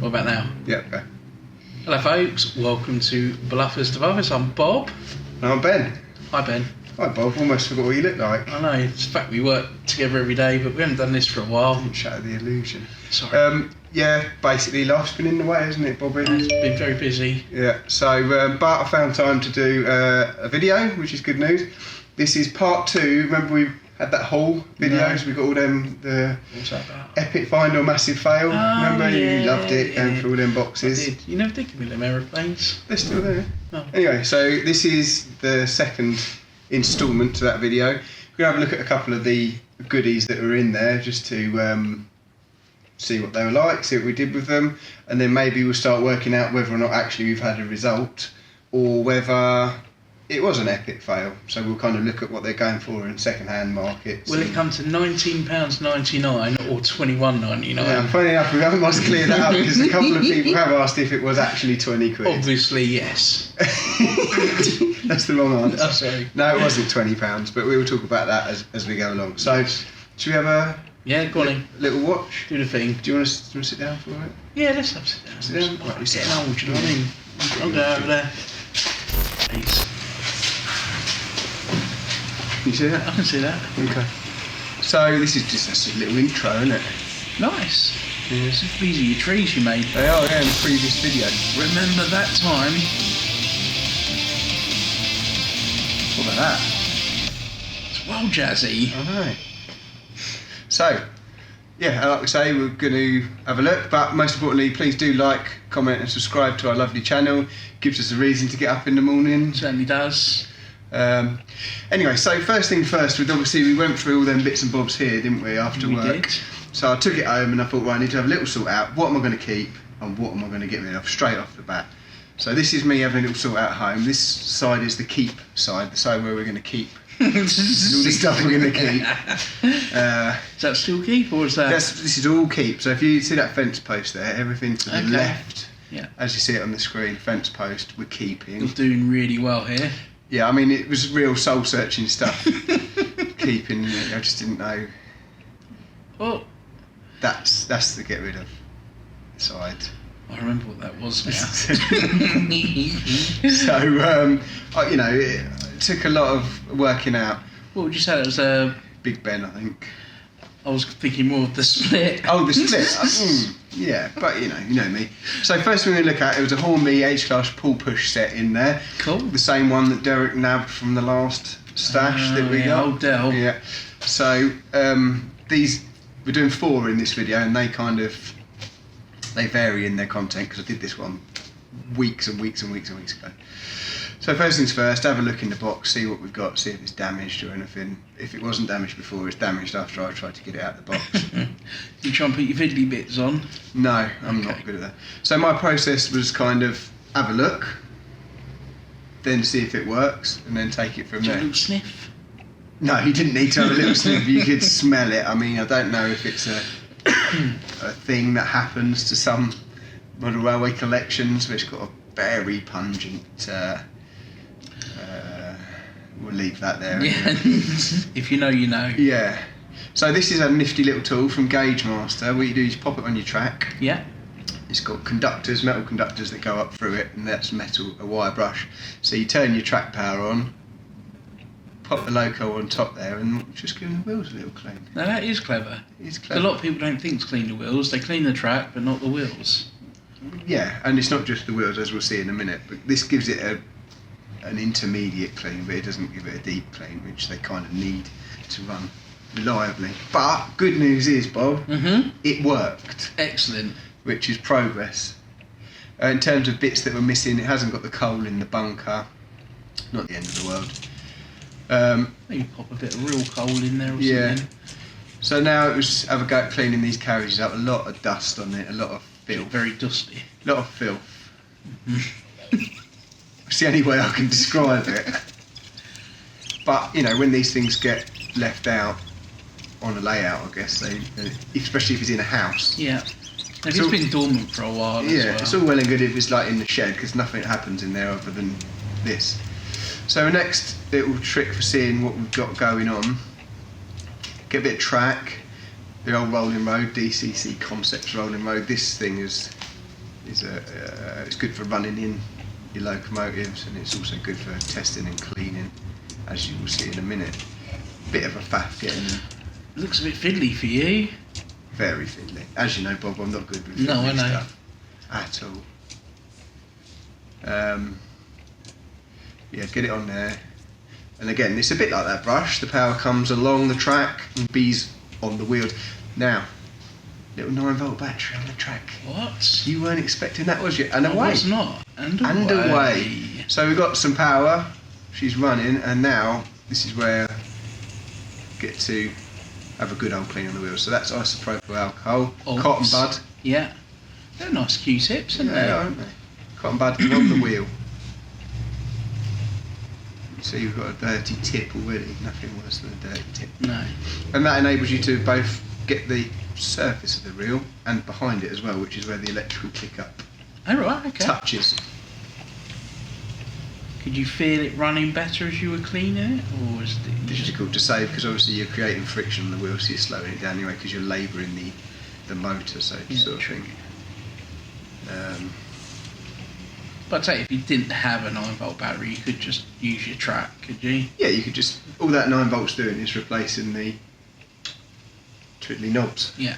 What about now? Yeah, okay. Hello folks, welcome to Bluffers to Bluffers. I'm Bob. And I'm Ben. Hi Ben. Hi Bob, almost forgot what you look like. I know, it's the fact we work together every day, but we haven't done this for a while. Didn't shatter the illusion. Sorry. Yeah, basically life's been in the way, hasn't it, Bobby? It's been very busy. Yeah, so but I found time to do a video, which is good news. This is part 2. Remember we had that haul videos? We got all them, the What's that about? epic find or massive fail. Remember? You loved it, going through all them boxes. I did. You never did give me them aeroplanes. They're still there. No. Anyway, so this is the second instalment to that video. We're going to have a look at a couple of the goodies that were in there just to see what they were like, see what we did with them, and then maybe we'll start working out whether or not actually we've had a result or whether it was an epic fail. So we'll kind of look at what they're going for in second-hand markets. Will it come to £19.99 or £21.99? Yeah, funny enough, we haven't must clear that up because a couple of people have asked if it was actually 20 quid. Obviously, yes. That's the wrong answer. Oh, sorry. No, it wasn't £20, but we will talk about that as we go along. So, should we have a Go on in. little watch? Do the thing. Do you want to sit down for it? Yeah, let's have sit down. Sit down? Right, We're getting old, do you know what I mean? I'll go over there. Please. Can you see that? I can see that. Okay. So, this is just a little intro, isn't it? Nice. Yeah. These are your trees you made. They are, in the previous video. Remember that time? What about that? It's well jazzy. I know. So, yeah, like we say, we're going to have a look, but most importantly, please do like, comment and subscribe to our lovely channel. Gives us a reason to get up in the morning. Certainly does. Anyway, so first thing first, we went through all them bits and bobs here, didn't we, after We work? did. So I took it home and I thought, right, I need to have a little sort out. What am I going to keep and what am I going to get rid of straight off the bat? So this is me having a little sort out at home. This side is the keep side, the side where we're going to keep all the stuff we're going to keep. Is that still keep or is that? This is all keep. So if you see that fence post there, everything to the left, Yeah. as you see it on the screen, fence post, we're keeping. You're doing really well here. Yeah, I mean, it was real soul-searching stuff. Keeping it, I just didn't know. Well, That's the get rid of side. I remember what that was now. So, you know, it took a lot of working out. What would you say? It was a. Big Ben, I think. I was thinking more of the split. Oh, the split. Yeah, but you know me. So first thing we look at, it was a Hornby H-Class pull push set in there. Cool. The same one that Derek nabbed from the last stash that we got. Old Dell. Yeah. So these, we're doing 4 in this video, and they vary in their content because I did this one weeks and weeks and weeks and weeks ago. So first things first, have a look in the box, see what we've got, see if it's damaged or anything. If it wasn't damaged before, it's damaged after I tried to get it out of the box. You try and put your fiddly bits on? No, I'm not good at that. So my process was kind of have a look, then see if it works, and then take it from Did you there. have a little sniff? No, you didn't need to have a little sniff. You could smell it. I mean, I don't know if it's a thing that happens to some model railway collections, which got a very pungent. We'll leave that there. Yeah. If you know, you know. Yeah. So this is a nifty little tool from Gauge Master. What you do is pop it on your track. Yeah. It's got conductors, metal conductors that go up through it, and that's a wire brush. So you turn your track power on, pop the loco on top there, and just give the wheels a little clean. Now that is clever. It's A clever. lot of people don't think to clean the wheels. They clean the track, but not the wheels. Yeah, and it's not just the wheels, as we'll see in a minute, but this gives it an intermediate clean, but it doesn't give it a deep clean, which they kind of need to run reliably. But good news is, Bob, it worked. Excellent. Which is progress. In terms of bits that were missing, it hasn't got the coal in the bunker. Not the end of the world. Maybe pop a bit of real coal in there or Yeah. something. So now it was have a go at cleaning these carriages up. A lot of dust on it, a lot of filth. Very dusty. A lot of filth. It's the only way I can describe it. But, you know, when these things get left out on a layout, I guess, especially if it's in a house. Yeah. If it's been dormant for a while as well. It's all well and good if it's like in the shed, because nothing happens in there other than this. So the next little trick for seeing what we've got going on, get a bit of track, the old rolling road, DCC Concepts rolling road. This thing is it's good for running in your locomotives, and it's also good for testing and cleaning, as you will see in a minute. Bit of a faff getting them. Looks a bit fiddly for you. Very fiddly. As you know, Bob, I'm not good with No, I fiddly know. stuff at all. Yeah, get it on there. And again, it's a bit like that brush. The power comes along the track and bees on the wheels. Now, little 9-volt battery on the track. What? You weren't expecting that, was you? And away. I was not. And away. So we've got some power. She's running, and now this is where I get to have a good old clean on the wheels. So that's isopropyl alcohol, Olds. cotton bud. Yeah. They're nice Q-tips, aren't Yeah, they? aren't they? Cotton bud on the wheel. So you've got a dirty tip already. Nothing worse than a dirty tip. No. And that enables you to both get the surface of the reel and behind it as well, which is where the electrical pickup Oh, right, okay. touches. Could you feel it running better as you were cleaning it? Or was it just... Difficult to say because obviously you're creating friction on the wheel, so you're slowing it down anyway because you're labouring the motor, so sort of thing. But I'd say if you didn't have a 9-volt battery, you could just use your track, could you? Yeah, you could just, all that 9 volts doing is replacing the twiddly knobs. Yeah.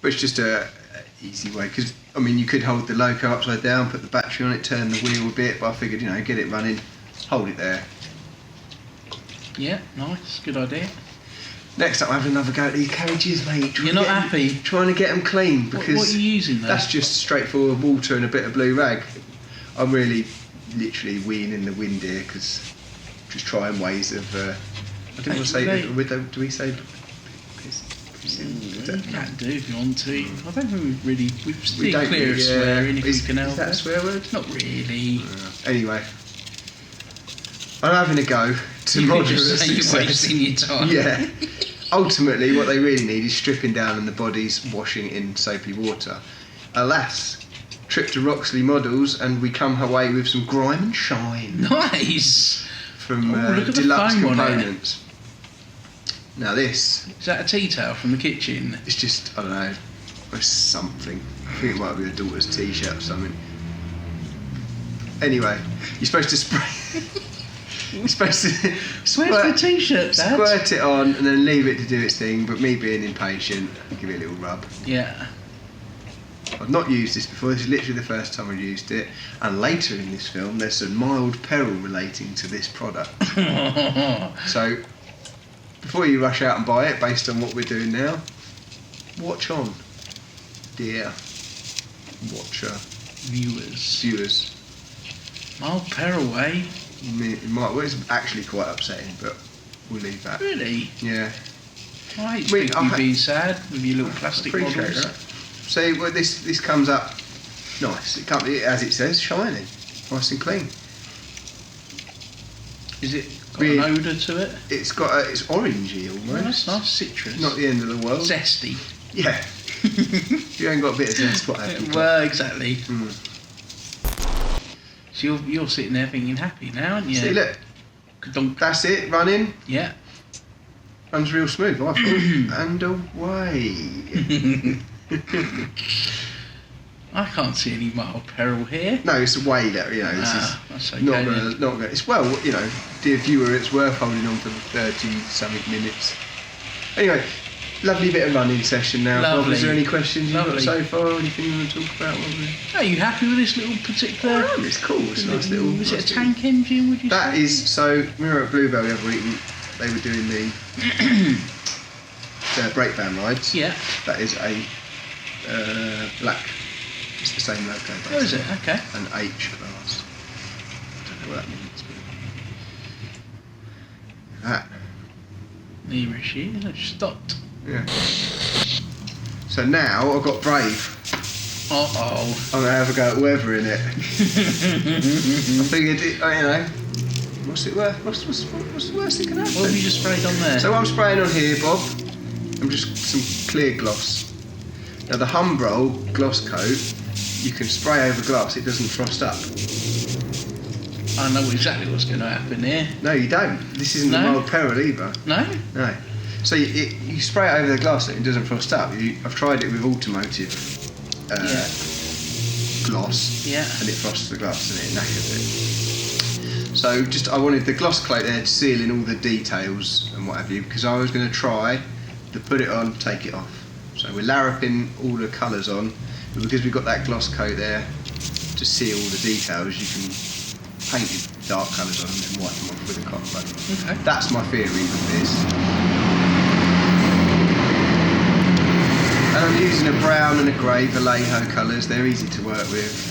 But it's just a easy way, because I mean you could hold the loco upside down, put the battery on it, turn the wheel a bit, but I figured, get it running, hold it there. Yeah, nice, good idea. Next up, I'm having another go at these carriages, mate. You're not happy? Trying to get them clean, because what are you using though? that's just straightforward water and a bit of blue rag. I'm really literally weeing in the wind here, because just trying ways of I didn't want to say, do we say You can do if you want to. I don't think we've steered don't clear of really, swearing if we can help Is that a it. swear word? Not really. Anyway, I'm having a go to You could moderate just say you're success. wasting your time. Yeah. Ultimately, what they really need is stripping down and the body's washing in soapy water. Alas, trip to Roxley Models and we come away with some grime and shine Nice. from look at the Deluxe foam on it. Components. Now this Is that a tea towel from the kitchen? is just, I don't know, it's something. I think it might be a daughter's t-shirt or something. Anyway, you're supposed to spray. You're supposed to Where's the t-shirt, Dad? squirt it on and then leave it to do its thing, but me being impatient, I'll give it a little rub. Yeah. I've not used this before, this is literally the first time I've used it, and later in this film there's some mild peril relating to this product. So, before you rush out and buy it, based on what we're doing now, watch on, dear watcher, viewers. Mild peril, eh? Well, it's actually quite upsetting, but we'll leave that. Really? Yeah. I hate you being sad with your little plastic Appreciate models. that. See, well, this comes up nice. It comes, as it says, shining, nice and clean. Is it got an odour to it? It's got it's orangey almost. Oh, that's nice, citrus. Not the end of the world. Zesty. Yeah. If you ain't got a bit of zest, what have you got? Well, exactly. Mm. So you're sitting there thinking happy now, aren't you? See, look, Ka-dunk. that's it, running. Yeah. Runs real smooth. I've got and away. I can't see any mild peril here. No, it's way there. This is That's okay. not gonna. It's well, dear viewer, it's worth holding on for 30-something minutes. Anyway, lovely bit of running session now. Bob, Lovely. is there any questions you've Lovely. got so far? Anything you want to talk about? Are you happy with this little particular... Oh, it's cool. It's a nice little. Was nice it a little- tank engine, would you That say? is so. Remember at Bluebell the other week, they were doing the brake van rides. Yeah. That is a black. It's the same logo. Oh, is it? Okay. An H class. I don't know what that means, but that. Near she stopped. Yeah. So now I've got Brave. Uh-oh. I'm gonna have a go at weather in it. I figured, what's it worth? What's the worst that can happen? What have you just sprayed on there? So what I'm spraying on here, Bob, I'm just some clear gloss. Now the Humbrol gloss coat, you can spray over glass, it doesn't frost up. I know exactly what's going to happen here. No, you don't. This isn't No? the mild peril either. No? No. So you spray it over the glass and it doesn't frost up. I've tried it with Automotive gloss, and it frosts the glass and it knackers it. So I wanted the gloss coat there to seal in all the details and what have you, because I was going to try to put it on, take it off. So we're larraping all the colours on, but because we've got that gloss coat there to seal all the details, you can paint your dark colours on and then wipe them off with a cotton bud. Okay. That's my theory with this. And I'm using a brown and a grey Vallejo colours. They're easy to work with.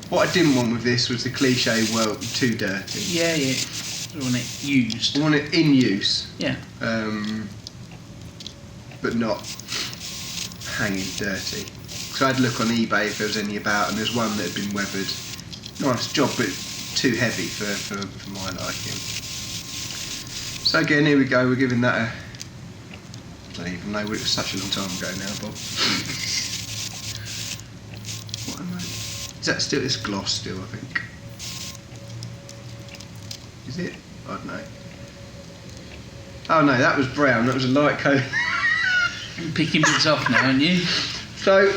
What I didn't want with this was the cliche, well, too dirty. Yeah. I want it used. I want it in use. Yeah. But not hanging dirty. So I had a look on eBay if there was any about, and there's one that had been weathered. Nice job, but too heavy for my liking. So again, here we go. We're giving that a. I don't even know. It was such a long time ago now, Bob. What am I? Is that still? It's gloss still, I think. Is it? I don't know. Oh no, that was brown. That was a light coat. You're picking bits off now, aren't you? So,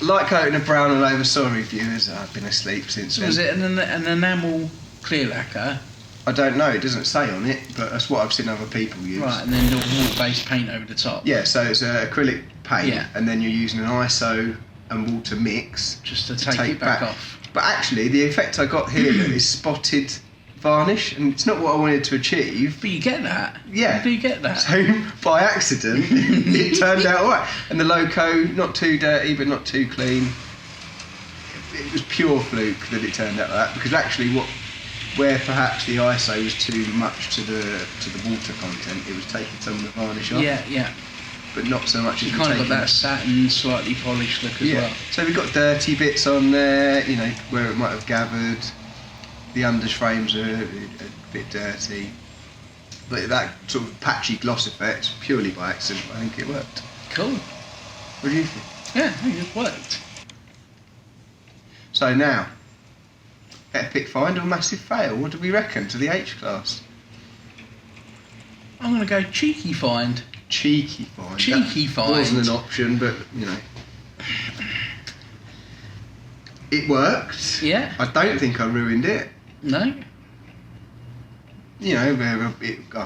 light coating of brown all over. Sorry, viewers, I've been asleep since So then. was it an enamel clear lacquer? I don't know. It doesn't say on it, but that's what I've seen other people use. Right, and then the water-based paint over the top. Yeah, so it's acrylic paint, Yeah. and then you're using an ISO and water mix Just to take it back off. But actually, the effect I got here is spotted varnish, and it's not what I wanted to achieve. But you get that. Yeah. You do get that. So by accident, it turned out alright. And the loco, not too dirty, but not too clean. It was pure fluke that it turned out like that, because actually, where perhaps the ISO was too much to the water content, it was taking some of the varnish off. Yeah. But not so much. You kind of got that satin, slightly polished look as well. So we've got dirty bits on there, where it might have gathered. The underframes are a bit dirty. But that sort of patchy gloss effect, purely by accident, I think it worked. Cool. What do you think? Yeah, I think it worked. So now, epic find or massive fail? What do we reckon to the H-Class? I'm going to go cheeky find. Cheeky find. Cheeky that find. Wasn't an option, but, It worked. Yeah. I don't think I ruined it. No? I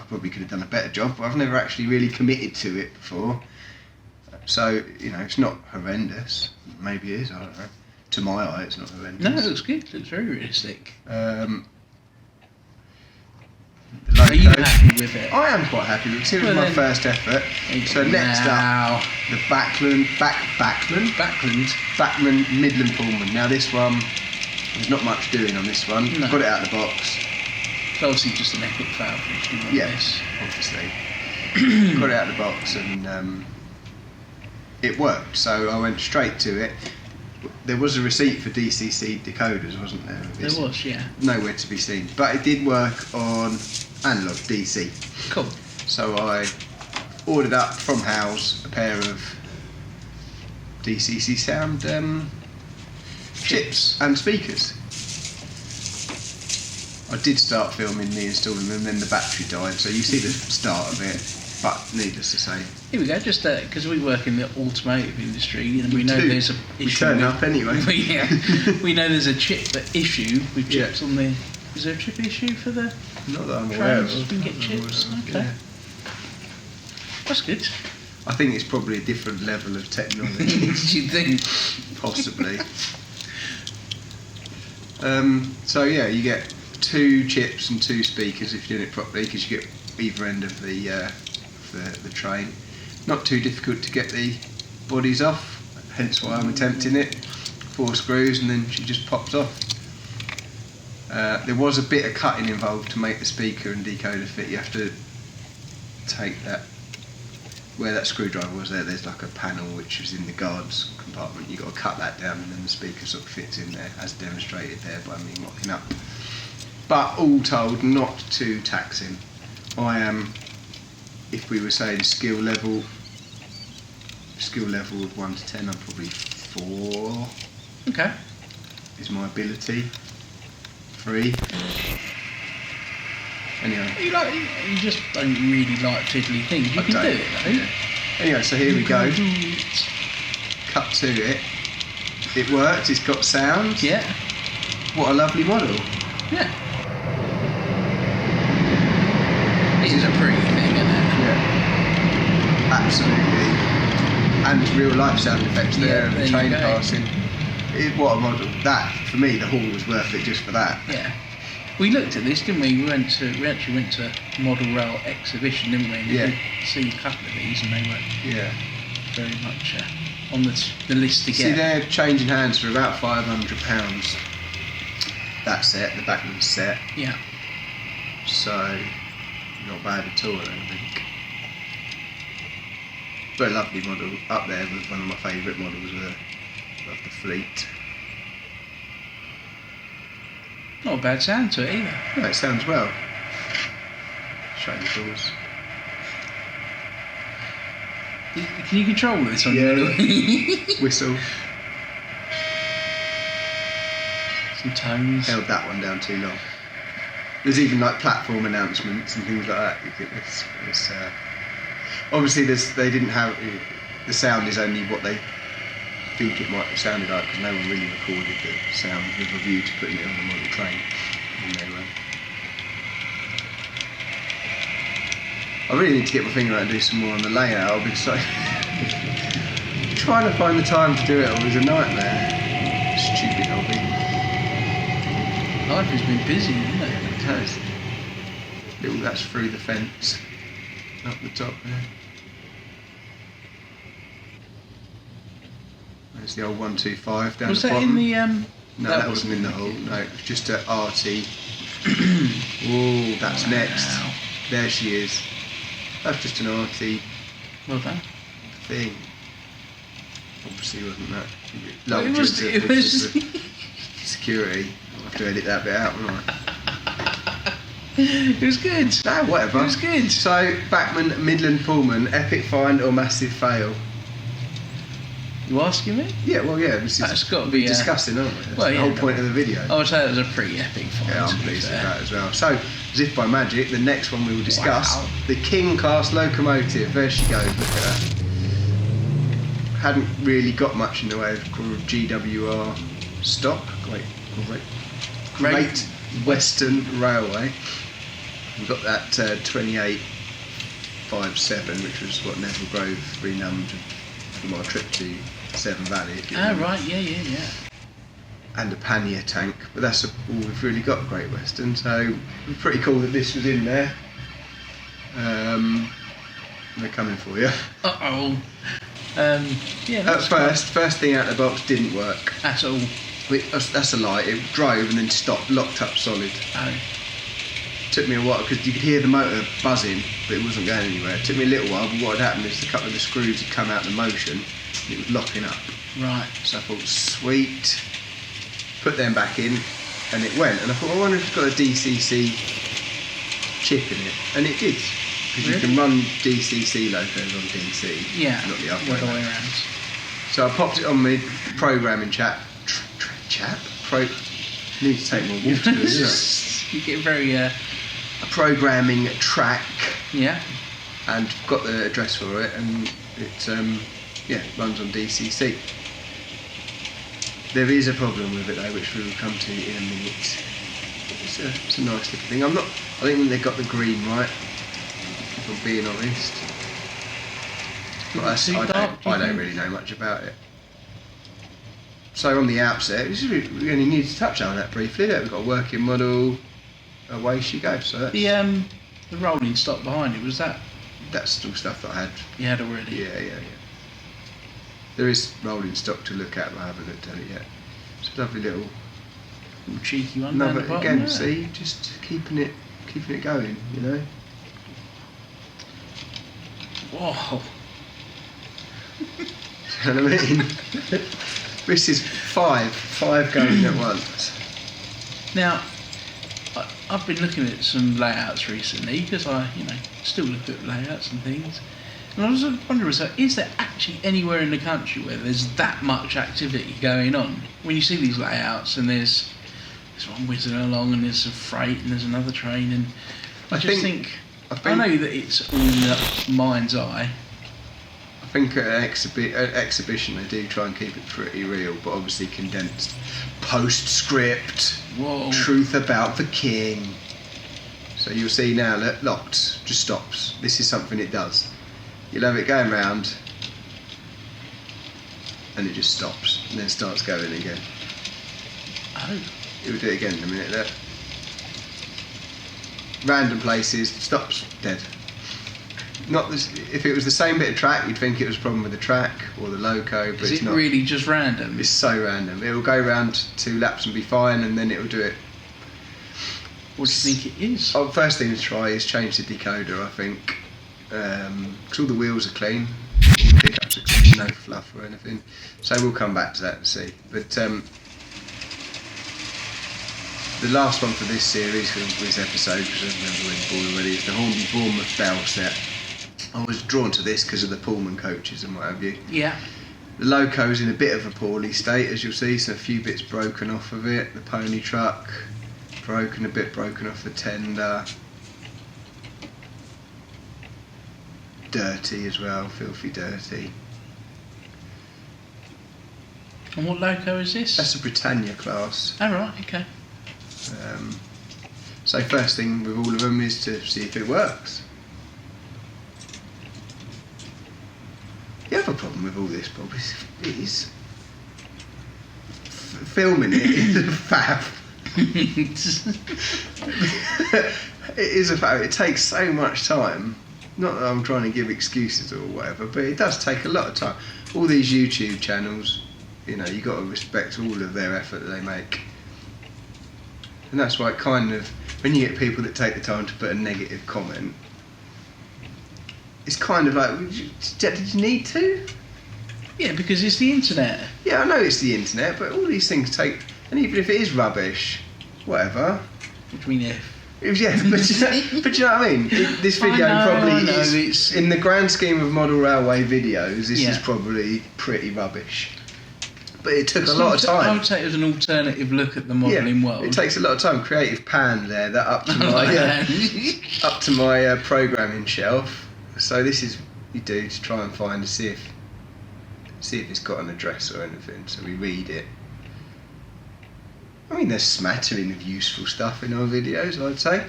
probably could have done a better job, but I've never actually really committed to it before. So, it's not horrendous. Maybe it is, I don't know. To my eye, it's not horrendous. No, it looks good. It looks very realistic. The Are you logo, happy with it? I am quite happy because it was my first effort. So next up, the Bachmann Midland Pullman. Now this one, there's not much doing on this one. No. Got it out of the box. It's obviously just an epic fail for issue like this. Obviously. Got it out of the box and it worked. So I went straight to it. There was a receipt for DCC decoders, wasn't there? There was, yeah. Nowhere to be seen. But it did work on analog DC. Cool. So I ordered up from Howes a pair of DCC sound chips and speakers. I did start filming me installing them, then the battery died, so you see the start of it. But needless to say, Here we go, just because we work in the automotive industry and we know do. there's a we issue. turn up anyway. Yeah, we know there's a chip issue with chips on the. Is there a chip issue for the Not that I'm aware of. trains? You can get chips. Okay, Yeah. that's good. I think it's probably a different level of technology, Did you think? possibly. So yeah, you get 2 chips and 2 speakers if you're doing it properly, because you get either end of the train. Not too difficult to get the bodies off, hence why I'm attempting it. 4 screws and then she just pops off. There was a bit of cutting involved to make the speaker and decoder fit. You have to take that, where that screwdriver was there's like a panel which is in the guards compartment. You've got to cut that down and then the speaker sort of fits in there, as demonstrated there by me mocking up. But all told, not too taxing. I am, if we were saying skill level of 1 to 10, I'm probably 4 Okay. is my ability. 3. Anyway. You just don't really like fiddly things. You can do it though. Yeah. Anyway, so here we go. Cut to it. It worked. It's got sound. Yeah. What a lovely model. Yeah. It is a pretty thing, isn't it? Yeah. Absolutely. And real life sound effects there, and the train passing. What a model. That, for me, the haul was worth it just for that. Yeah. We looked at this, didn't we? We actually went to a model rail exhibition, didn't we? Yeah. We did see a couple of these, and they were very much on the list to get. See, they're changing hands for about £500. That set, the Bachmann set. Yeah. So, not bad at all, I don't think. But a lovely model, up there with one of my favourite models of the fleet. Not a bad sound to it either. No, it sounds well. Shut the doors. Can you control this on Yeah. your Whistle. Some tones? Held that one down too long. There's even like platform announcements and things like that. It's obviously they didn't have the sound is only what they think it might have sounded like, because no one really recorded the sound with a view to putting it on the model train. I really need to get my finger out and do some more on the layout, because trying to find the time to do it was a nightmare. Stupid hobby. Life has been busy, hasn't it? It has. That's through the fence. Up the top there. There's the old 125 down Was the that bottom. in the No, that wasn't in the hole. No, it was just a RT. Oh, that's next. There she is. That's just an RT Well done. thing. Obviously wasn't that. Well, it was Security. I'll have to edit that bit out, won't I? It was good. No, whatever. It was good. So, Bachmann, Midland Pullman, epic find or massive fail? You asking me? Yeah, well, yeah. This That's is got to be discussing, aren't we? That's well, the whole point of the video. I would say it was a pretty epic find. Yeah, I'm pleased with that as well. So, as if by magic, the next one we will discuss, the King class locomotive. There she goes, look at that. Hadn't really got much in the way of GWR stock. Great Western Railway. We've got that 2857, which was what Neville Grove renamed from our trip to Severn Valley. Right, yeah. And a pannier tank, but that's all we've really got, Great Western, so it's pretty cool that this was in there. They're coming for you. Uh-oh. Yeah. First thing out of the box didn't work. At all. That's a lie, it drove and then stopped, locked up solid. Oh. Took me a while, because you could hear the motor buzzing, but it wasn't going anywhere. It took me a little while, but what had happened is a couple of the screws had come out of the motion, and it was locking up. Right. So I thought, sweet. Put them back in, and it went. And I thought, I wonder if it's got a DCC chip in it. And it did. Because you can run DCC locos on DC. Yeah. Not the other way way around. So I popped it on my programming chap. Need to take more water. You get very A programming track. Yeah. And got the address for it, and it runs on DCC. There is a problem with it though, which we will come to in a minute. It's a nice looking thing. I don't think they got the green right, if I'm being honest. But I don't really know much about it. So on the outset, we only need to touch on that briefly. We've got a working model. Away she goes. So that's, the rolling stock behind it, was that? That's still stuff that I had. You had already? Yeah. There is rolling stock to look at, but I haven't looked at it yet. It's a lovely little cheeky one. Down the bottom, again, yeah. see, just keeping it going, you know. Whoa. You know what I mean? This is five going at once. Now, I've been looking at some layouts recently, because I, still look at layouts and things. And I was wondering, so is there actually anywhere in the country where there's that much activity going on? When you see these layouts and there's one whizzing along and there's a freight and there's another train, and I think I know that it's all in the mind's eye. I think at an exhibition they do try and keep it pretty real, but obviously condensed. Postscript. Whoa. Truth about the king. So you'll see now that locked just stops. This is something it does. You'll have it going round and it just stops and then starts going again. Oh. It will do it again in a minute. Look. Random places, stops, dead. Not this, if it was the same bit of track, you'd think it was a problem with the track or the loco, but it's not. Really just random? It's so random. It will go round 2 laps and be fine, and then it will do it. What do you think it is? Oh, first thing to try is change the decoder, I think, because all the wheels are clean, all the pickups are clean, no fluff or anything. So we'll come back to that and see. But the last one for this series, for this episode, because I've never really bored already, is the Hornby Bournemouth Belle set. I was drawn to this because of the Pullman coaches and what have you. Yeah. The loco's in a bit of a poorly state, as you'll see, so a few bits broken off of it. The pony truck, broken off the tender. Dirty as well, filthy dirty. And what loco is this? That's a Britannia class. Oh, right, okay. So first thing with all of them is to see if it works. The other problem with all this, Bob, is filming it is a fab. It is a fab. It takes so much time. Not that I'm trying to give excuses or whatever, but it does take a lot of time. All these YouTube channels, you know, you've got to respect all of their effort that they make. And that's why it kind of, when you get people that take the time to put a negative comment, it's kind of like, did you need to? Yeah, because it's the internet. Yeah, I know it's the internet, but all these things take, and even if it is rubbish, whatever. What do you mean if? Yeah, but you know what I mean? This video probably is, in the grand scheme of model railway videos, this is probably pretty rubbish. But it took a lot of time. I would say it was an alternative look at the modelling world. It takes a lot of time. Creative pan there, that up to my programming shelf. So this is what you do to try and find see if it's got an address or anything. So we read it. I mean, there's smattering of useful stuff in our videos, I'd say.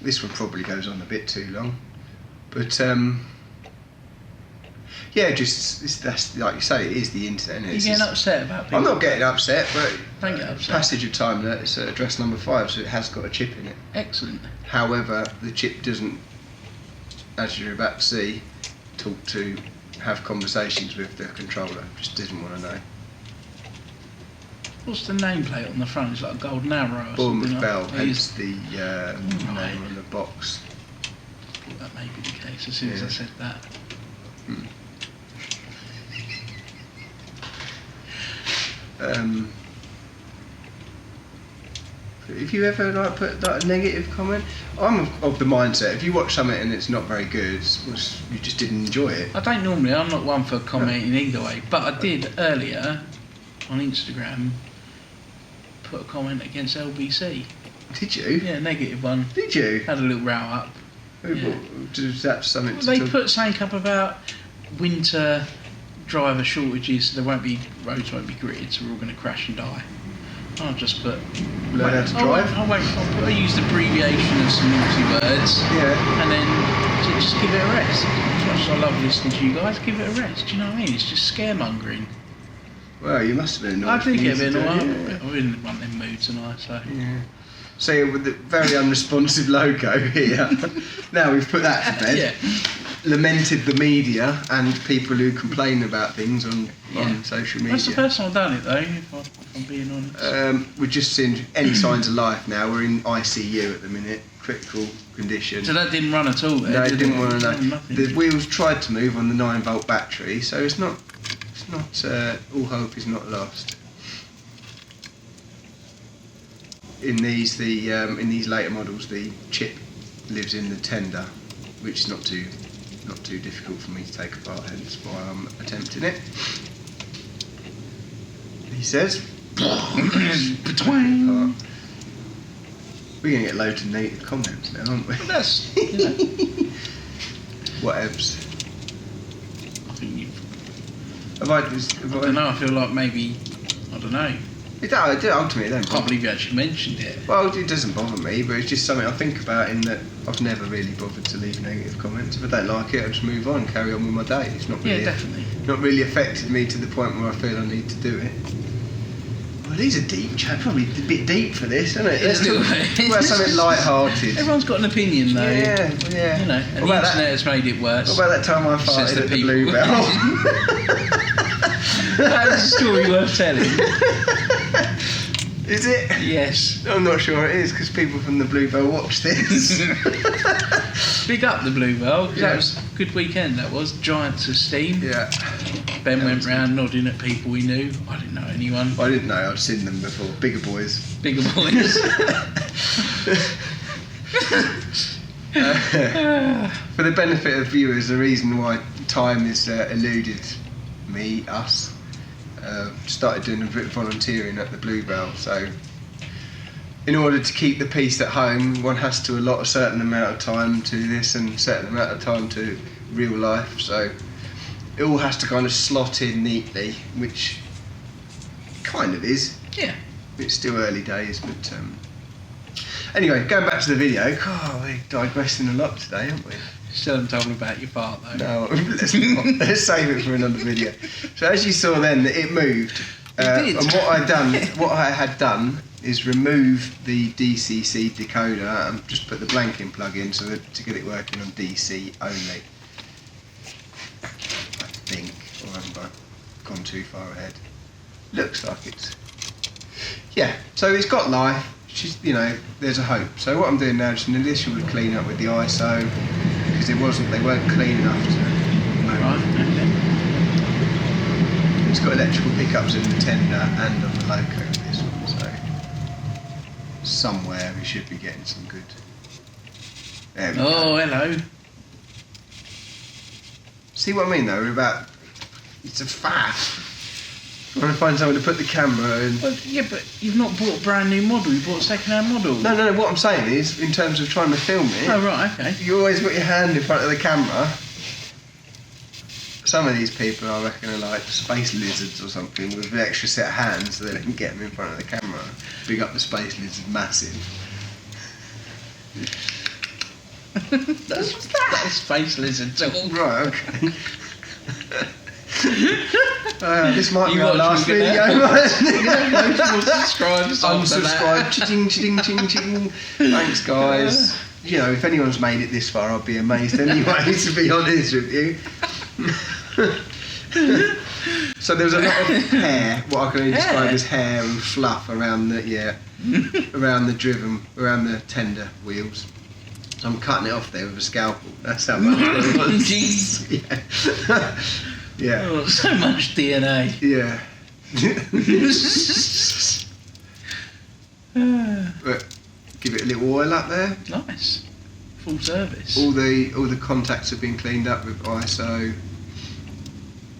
This one probably goes on a bit too long, but yeah, that's like you say, it is the internet. You're getting upset about people? I'm not getting upset, but don't get upset. Passage of time, that it's address number 5, so it has got a chip in it. Excellent. However, the chip doesn't, as you're about to see, have conversations with the controller. Just doesn't want to know. What's the nameplate on the front? It's like a golden arrow or Bournemouth something. Belle, hence the name on the box. Thought that may be the case as soon as I said that. If you ever put a negative comment, I'm of the mindset if you watch something and it's not very good, you just didn't enjoy it. I don't normally. I'm not one for commenting either way, but I did earlier on Instagram put a comment against LBC. Did you? Yeah, negative one. Did you? Had a little row up. Yeah. Is that something They put something up about winter driver shortages, so roads won't be gritted, so we're all going to crash and die. I'll just put... Learn how to drive? I used abbreviation of some naughty words. Yeah. And then just give it a rest. As much as I love listening to you guys, give it a rest. Do you know what I mean? It's just scaremongering. Well, you must have been annoyed. I did get a bit annoyed. I'm in one of them moods tonight, so... Yeah. So with the very unresponsive logo here, now we've put that to bed. Yeah. Lamented the media and people who complain about things on social media. That's the first time I've done it though, if I'm being honest. We're just seeing any signs of life now. We're in ICU at the minute, critical condition. So that didn't run at all then? No, it didn't want to know. Nothing. The wheels tried to move on the 9-volt battery, so it's not all hope is not lost. In these later models, the chip lives in the tender, which is not too difficult for me to take apart, hence why I'm attempting it. He says, Between. We're going to get loads of native comments now, aren't we? But that's, you know, Whatevs. I think you've. I don't know. I feel like maybe I don't know. Ultimately, it don't I can't believe you actually mentioned it. Well, it doesn't bother me, but it's just something I think about in that I've never really bothered to leave negative comments. If I don't like it, I just move on and carry on with my day. It's not really, definitely. not really affected me to the point where I feel I need to do it. Well, these are deep, Chad. Probably a bit deep for this, isn't it? Let's talk about something light-hearted. Everyone's got an opinion, though. Yeah. You know, and the internet has made it worse. What about that time I farted at the Bluebell? That was a story worth telling. Is it? Yes. I'm not sure it is because people from the Bluebell watch this. Big up the Bluebell. Yeah. That was a good weekend. That was Giants of Steam. Yeah. Ben went round nodding at people we knew. I didn't know anyone. I didn't know. I'd seen them before. Bigger boys. Bigger boys. For the benefit of viewers, the reason why time is eluded us, started doing a bit of volunteering at the Bluebell. So, in order to keep the peace at home, one has to allot a certain amount of time to this and a certain amount of time to real life. So, it all has to kind of slot in neatly, which kind of is. Yeah. It's still early days, but anyway, going back to the video. God, we're digressing a lot today, aren't we? Still haven't told me about your fart, though. No, let's not. Let's save it for another video. So as you saw then, it moved. It did. And what I had done is remove the DCC decoder and just put the blanking plug in so that to get it working on DC only. I think, or haven't I gone too far ahead? Looks like it's. Yeah, so it's got life. She's, you know, there's a hope. So what I'm doing now is just an additional clean up with the ISO because they weren't clean enough to. Right, okay. It's got electrical pickups in the tender and on the loco for this one, so somewhere we should be getting some good. There we go. Oh, hello. See what I mean though? It's a faff. I want to find someone to put the camera in. Well, yeah, but you've not bought a brand new model, you bought a second-hand model. No, what I'm saying is, in terms of trying to film it, Oh, right, okay. you always got your hand in front of the camera. Some of these people, I reckon, are like space lizards or something with an extra set of hands so they can get them in front of the camera. Big up the space lizard, massive. That's that space lizard talk. Right, okay. This might be You our watch last me video. Subscribe. Unsubscribe. Ching, ching, ching, ching. Thanks, guys. You know, if anyone's made it this far, I'd be amazed anyway, to be honest with you. So there was a lot of hair, what I can only describe as hair and fluff around the around the tender wheels. So I'm cutting it off there with a scalpel. That's how much there was. Jeez. Yeah. Yeah. Oh, so much DNA. Yeah. But give it a little oil up there. Nice. Full service. All the contacts have been cleaned up with ISO,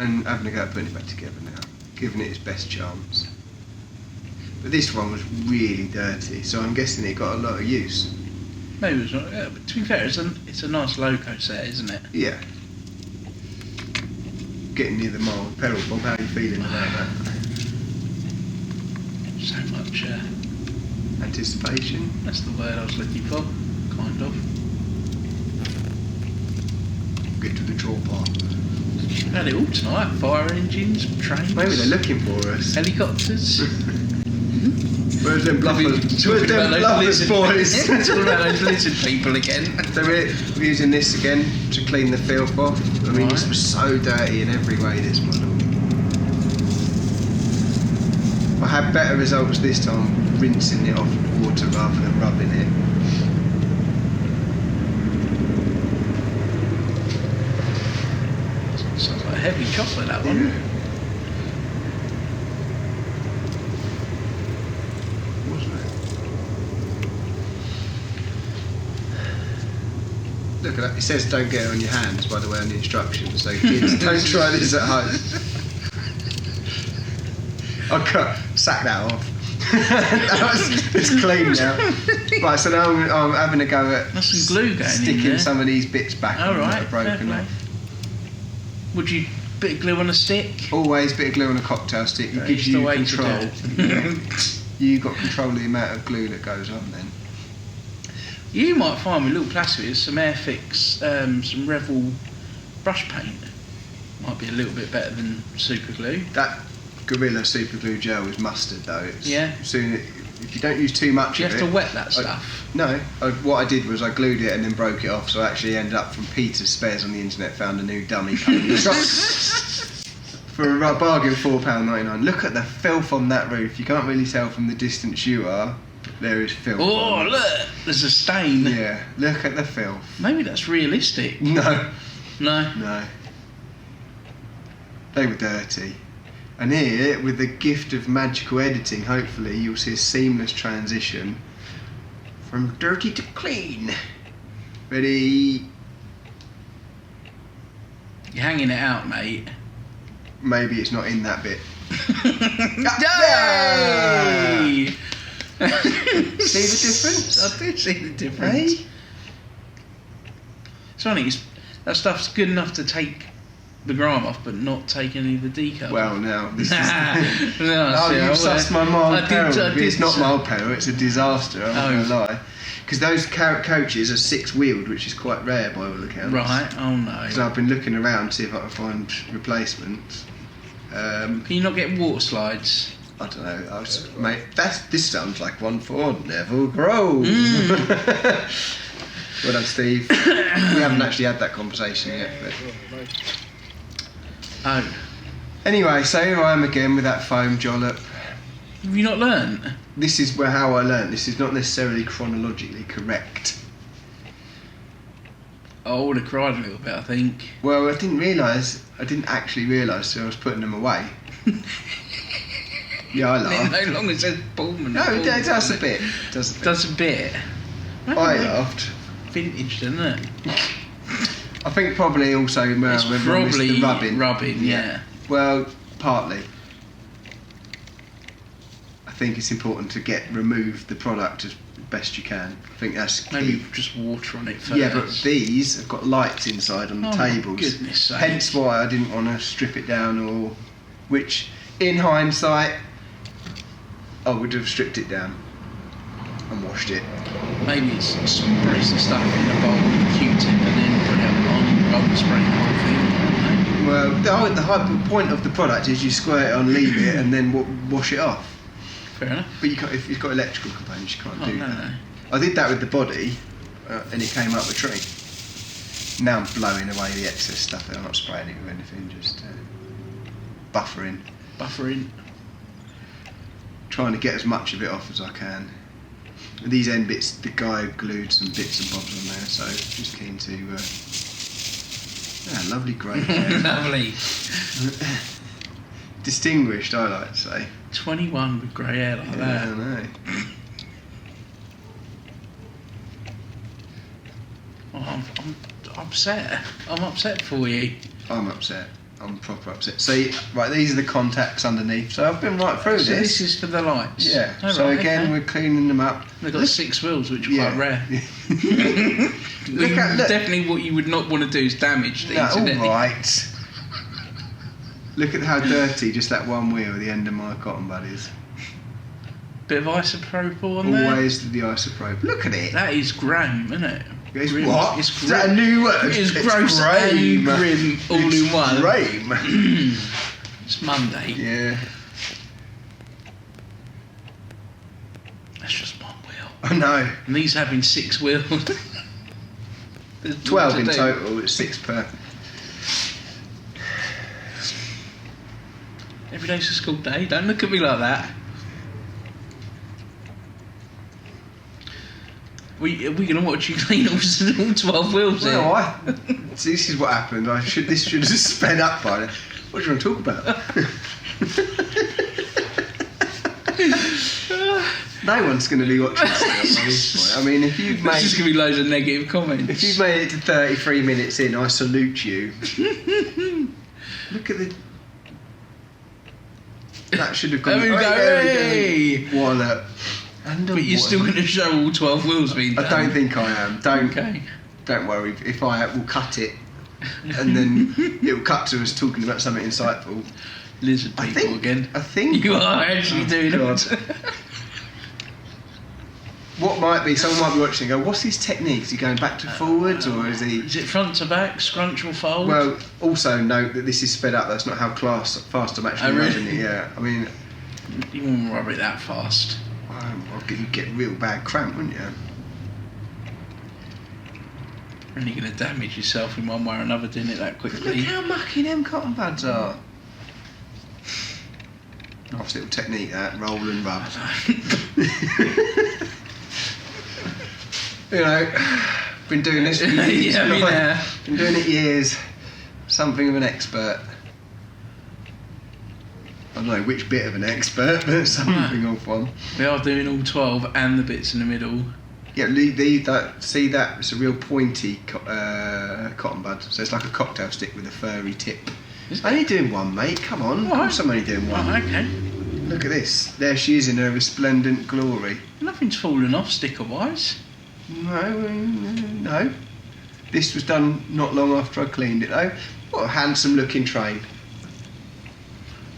and having a go at putting it back together now, giving it its best chance. But this one was really dirty, so I'm guessing it got a lot of use. Maybe it's not. Yeah, but to be fair, it's a nice loco set, isn't it? Yeah. Getting near the mild pedal bob. How are you feeling about that? So much Anticipation. That's the word I was looking for. Kind of. Get to the draw part. Had it all tonight. Fire engines, trains. Maybe they're looking for us. Helicopters. Where's them Bluffers? Where's them Bluffers boys? Talking about those lizard people again. So we're using this again to clean the filth off. I mean, this was so dirty in every way, this model. I had better results this time rinsing it off with water rather than rubbing it. Sounds like a heavy chocolate, that one. Yeah. Look at that. It says don't get it on your hands, by the way, on the instructions. So kids, don't try this at home. I'll sack that off. It's clean now. Right, so now I'm having a go at That's some glue going sticking in there. some of these bits back All that right, are broken fair play. off. Would you bit of glue on a stick? Always a bit of glue on a cocktail stick. It That gives is the you way to control. do it. You got control of the amount of glue that goes on then. You might find with little plastics some Airfix, some Revel brush paint. Might be a little bit better than super glue. That Gorilla super glue gel is mustard though. It's Yeah. If you don't use too much Do you of have it. to wet that stuff? No. What I did was I glued it and then broke it off, so I actually ended up from Peter's Spares on the internet, found a new dummy coat in the shop. For a bargain £4.99. Look at the filth on that roof. You can't really tell from the distance you are. There is filth. Oh, on it. look! There's a stain. Yeah, look at the filth. Maybe that's realistic. No. No. They were dirty. And here, with the gift of magical editing, hopefully you'll see a seamless transition from dirty to clean. Ready? You're hanging it out, mate. Maybe it's not in that bit. Yay! See the difference? I do see the difference. Hey? It's funny, that stuff's good enough to take the grime off, but not take any of the decal. Well, now this is. No, Oh, see, you've sussed my mild peril. I did It's not mild peril, it's a disaster, I'm not going to lie. Because those coaches are 6-wheeled, which is quite rare by all accounts. Right, oh no. Because I've been looking around to see if I can find replacements. Can you not get water slides? I don't know, mate, this sounds like one for Neville Grove. Well done, Steve. We haven't actually had that conversation yet. But... Oh. Anyway, so here I am again with that foam jollop. Have you not learnt? This is how I learnt. This is not necessarily chronologically correct. I would have cried a little bit, I think. Well, I didn't actually realise till I was putting them away. Yeah, I laughed. No longer says Pullman. No, it does a bit. Does a bit. I laughed. Vintage, doesn't it? I think probably also It's probably the rubbing. Yeah. Well, partly. I think it's important to remove the product as best you can. I think that's key. Maybe just water on it first. Yeah, but these have got lights inside on the tables. Goodness sake. Hence why I didn't want to strip it down, which in hindsight I would have stripped it down and washed it. Maybe it's spray some stuff in a bowl with a Q-tip and then put it on roller spray the whole thing. Well, the whole point of the product is you squirt it on, leave it, and then wash it off. Fair enough. But you can't, if you've got electrical components, you can't do that. No. I did that with the body, and it came up a tree. Now I'm blowing away the excess stuff. I'm not spraying it with anything, just buffering. Trying to get as much of it off as I can. And these end bits, the guy glued some bits and bobs on there, so just keen to. Lovely grey hair. Lovely. Distinguished, I like to say. 21 with grey hair like I that. know. Oh, I'm upset. I'm upset for you. I'm upset. I'm proper upset. See, right, these are the contacts underneath. So I've been right through So this. this is for the lights. Yeah. Oh, So right, again, okay. we're cleaning them up. They've got 6 wheels, which are quite rare. Look. Definitely what you would not want to do is damage these. No, isn't it? all right. Look at how dirty just that one wheel at the end of my cotton buddies. Bit of isopropyl on there. Always the isopropyl. Look at it. That is grim, isn't it? It's Grim. what? It's Is that a new word? It's gross and grim all in one. Grim. It's Monday. Yeah. That's just one wheel. I know. And these having 6 wheels. There's 12 more in to do. total. It's 6 per. Every day's a school day. Don't look at me like that. Are we going to watch you clean all 12 wheels here? No, see, this is what happened. This should have sped up by now. What do you want to talk about? No one's going to be watching this at this point. I mean, if you've There's made just going to be loads of negative comments. if you've made it to 33 minutes in, I salute you. Look at the. That should have gone. There we go, hey! Wallet. But you're still going to show all 12 wheels being done. I don't think I am. Don't worry. If I will cut it, and then it will cut to us talking about something insightful. Lizard people again. I think you are actually doing it. What might be, someone might be watching and go, what's his technique? Is he going back to forwards, or is he... Is it front to back, scrunch or fold? Well, also note that this is sped up. That's not how fast I'm actually rubbing it. Yeah, I mean... You wouldn't rub it that fast. You'd get real bad cramp, wouldn't you? Really going to damage yourself in one way or another doing it that quickly. Look how mucky them cotton buds are. Nice little technique, that. Roll and rub. You know, been doing this for years. Been doing it years. Something of an expert. I don't know which bit of an expert, but something of one. We are doing all 12 and the bits in the middle. Yeah, see that? It's a real pointy cotton bud. So it's like a cocktail stick with a furry tip. Only doing one, mate. Come on. Of course I'm only doing one. Oh, okay. Look at this. There she is in her resplendent glory. Nothing's fallen off sticker-wise. No. This was done not long after I cleaned it, though. What a handsome looking train.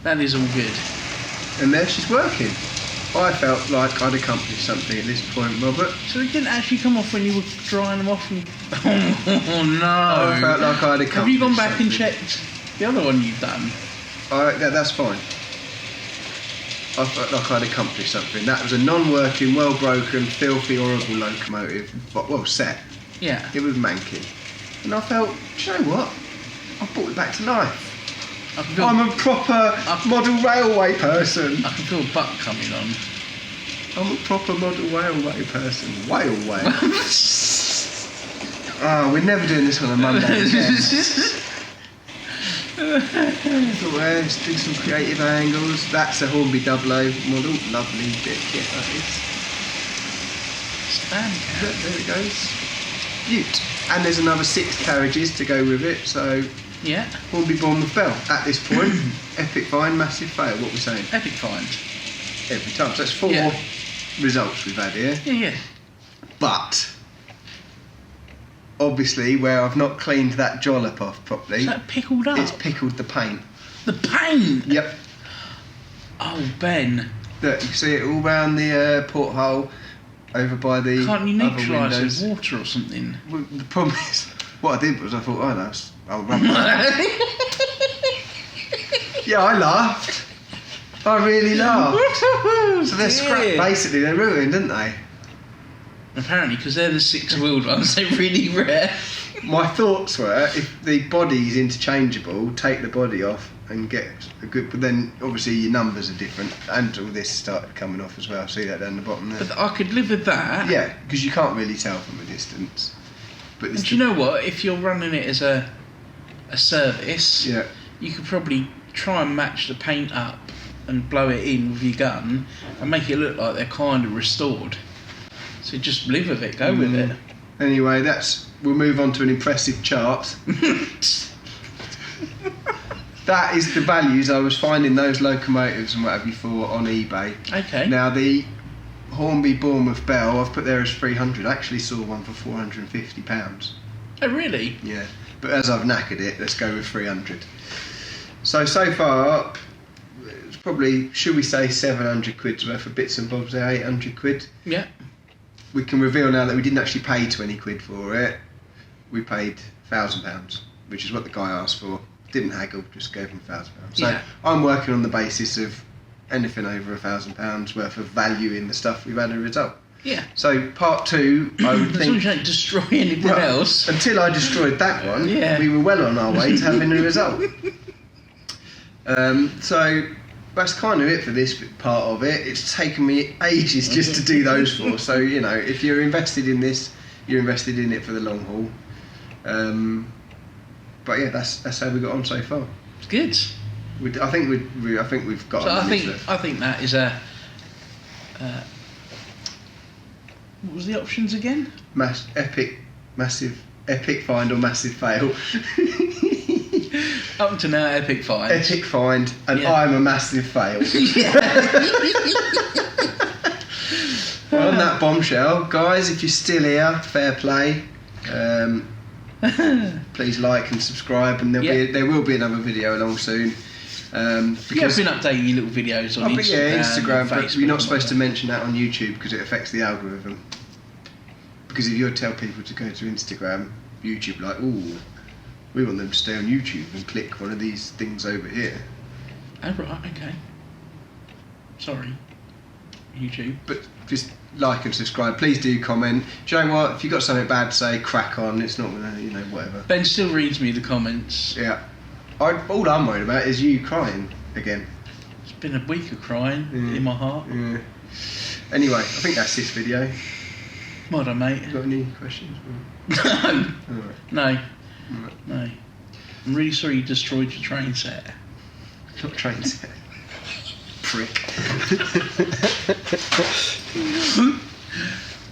That is all good. And there she's working. I felt like I'd accomplished something at this point, Robert. So it didn't actually come off when you were drying them off? Oh no. I felt like I'd accomplished Have you gone back something. and checked the other one you've done? That's fine. I felt like I'd accomplished something. That was a non-working, well-broken, filthy, horrible locomotive. Set. Yeah. It was manky. And I felt, do you know what? I brought it back to life. I'm a proper model railway person. I can feel a butt coming on. I'm a proper model railway person. Railway. Oh, we're never doing this on a Monday again. Let's do some creative angles. That's a Hornby 00 model. Lovely bit of kit that is. Stand. There it goes. Ute. And there's another 6 carriages to go with it, so... Yeah. Hornby Bournemouth Belle. At this point, epic find, massive fail. What we're saying? Epic find. Every time. So that's 4 results we've had here. Yeah. But... obviously, where I've not cleaned that jollop off properly... Is that pickled up? It's pickled the paint. The paint? Yep. Oh, Ben. Look, you can see it all round the porthole, over by the Can't you other neutralise windows. with water or something? Well, the problem is, what I did was I thought, I'll rub it. Yeah, I laughed. I really laughed. So they're scrapped, basically, they're ruined, aren't they? Apparently, because they're the 6-wheeled ones, they're really rare. My thoughts were, if the body's interchangeable, take the body off and get a good... But then, obviously, your numbers are different, and all this started coming off as well. See that down the bottom there? But I could live with that. Yeah, because you can't really tell from a distance. But And do you know what? If you're running it as a service, you could probably try and match the paint up and blow it in with your gun and make it look like they're kind of restored. So just live with it, go with it. Anyway, we'll move on to an impressive chart. That is the values I was finding those locomotives and what have you for on eBay. Okay. Now the Hornby Bournemouth Belle, I've put there as 300. I actually saw one for £450. Oh really? Yeah. But as I've knackered it, let's go with 300. So far, it's probably, should we say, 700 quid's worth of bits and bobs there, 800 quid. Yeah. We can reveal now that we didn't actually pay 20 quid for it. We paid £1,000, which is what the guy asked for. Didn't haggle, just gave him £1,000. So I'm working on the basis of anything over £1,000 worth of value in the stuff we've had a result. Yeah. So part 2, I would think... As long as you don't destroy anything else. Until I destroyed that one, we were well on our way to having a result. So that's kind of it for this part of it. It's taken me ages just to do those 4. So, you know, if you're invested in this, you're invested in it for the long haul. But yeah, that's how we got on so far. It's good. I think we've got. So I think that is a. What was the options again? Epic find or massive fail. Up to now, epic find. Epic find, and Yeah. I'm a massive fail. Well, on that bombshell, guys, if you're still here, fair play. Please like and subscribe, and there will be another video along soon. Because I've been updating your little videos on Instagram. Instagram, but Facebook you're not supposed to mention that on YouTube because it affects the algorithm. Because if you tell people to go to Instagram, YouTube, like, ooh, we want them to stay on YouTube and click one of these things over here. Oh, right, okay. Sorry, YouTube. But just like and subscribe. Please do comment. Do you know what? If you've got something bad to say, crack on. It's not gonna, whatever. Ben still reads me the comments. Yeah. All I'm worried about is you crying again. It's been a week of crying in my heart. Yeah. Anyway, I think that's this video. Well done, mate. You got any questions? No. Alright. No. Alright. No. I'm really sorry you destroyed your train set. Not train set. Prick.